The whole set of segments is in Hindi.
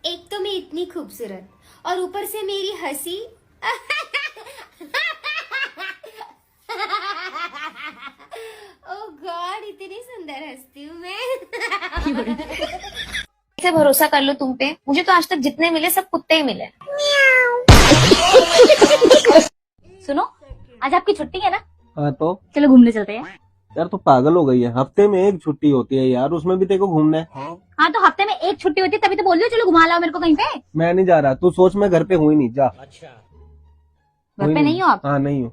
एक तो मैं इतनी खूबसूरत और ऊपर से मेरी हंसी। ओह गॉड, इतनी सुंदर हंसती हूँ मैं। कैसे भरोसा कर लो तुम पे? मुझे तो आज तक जितने मिले सब कुत्ते ही मिले। सुनो, आज आपकी छुट्टी है ना? हाँ तो चलो घूमने चलते हैं। यार तू पागल हो गई है, हफ्ते में एक छुट्टी होती है यार, उसमें भी तेरे को घूमना है। हाँ तो हफ्ते में एक छुट्टी होती है, तभी तो बोल रही हो चलो घुमा लाओ मेरे को कहीं पे। मैं नहीं जा रहा, तू सोच मैं घर पे हूँ ही नहीं, जा। घर पे नहीं हो आप? हाँ नहीं हूँ।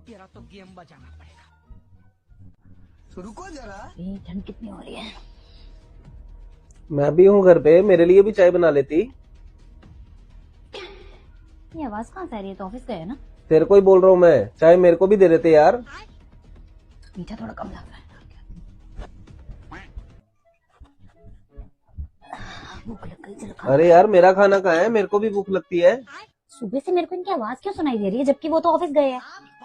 ठंड कितनी हो रही है। मैं भी हूँ घर पे, मेरे लिए भी चाय बना लेती। ये आवाज कहाँ से आ रही है? तो ऑफिस गए ना? तेरे को ही बोल रहा हूँ मैं, चाय मेरे को भी दे देते यार। मीठा थोड़ा कम लग रहा है। भूख लग गई, चलो खा। अरे यार मेरा खाना कहाँ है, मेरे को भी भूख लगती है। सुबह से मेरे को इनकी आवाज क्यों सुनाई दे रही है जबकि वो तो ऑफिस गए हैं?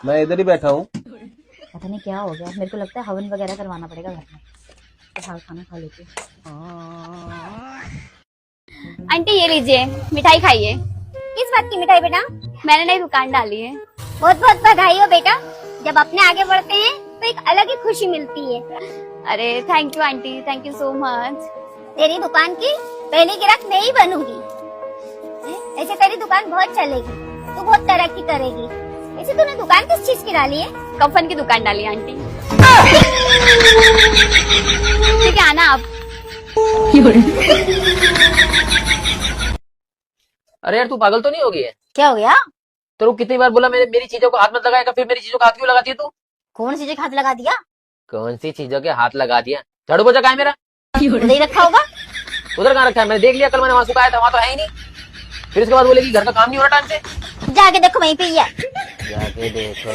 मैं इधर ही बैठा हूँ। पता नहीं क्या हो गया, मेरे को लगता है हवन वगैरह करवाना पड़ेगा घर में। तो खाना खा लेती हूँ। आंटी ये लीजिए, मिठाई खाइए। किस बात की मिठाई बेटा? मैंने नई दुकान डाली है। बहुत बहुत बधाई हो बेटा, जब अपने आगे बढ़ते हैं तो एक अलग ही खुशी मिलती है। अरे thank you aunty, thank you so much. तेरी दुकान की पहली ग्राहक मैं ही बनूंगी। ऐसे तेरी दुकान बहुत चलेगी, तू बहुत तरक्की करेगी। ऐसे तूने दुकान किस चीज की डाली है? कफन की दुकान डाली है आंटी। ठीक है आना आप। अरे यार तू पागल तो नहीं हो गई है? क्या हो गया? तो कितनी बार बोला मेरी चीजों को हाथ मत लगाएगा, फिर मेरी चीजों को हाथ क्यों लगाती है तू? कौन सी जगह हाथ लगा दिया? कौन सी चीजों के हाथ लगा दिया? झाड़ू पोछा कहाँ है मेरा? उधर ही रखा होगा। उधर कहाँ रखा है? मैंने देख लिया, कल मैंने वहां सुखाया था, वहां तो है ही नहीं। फिर उसके बाद बोलेगी घर का काम नहीं हो रहा टाइम से। जाके देखो वहीं पे ही है। जाके देखो।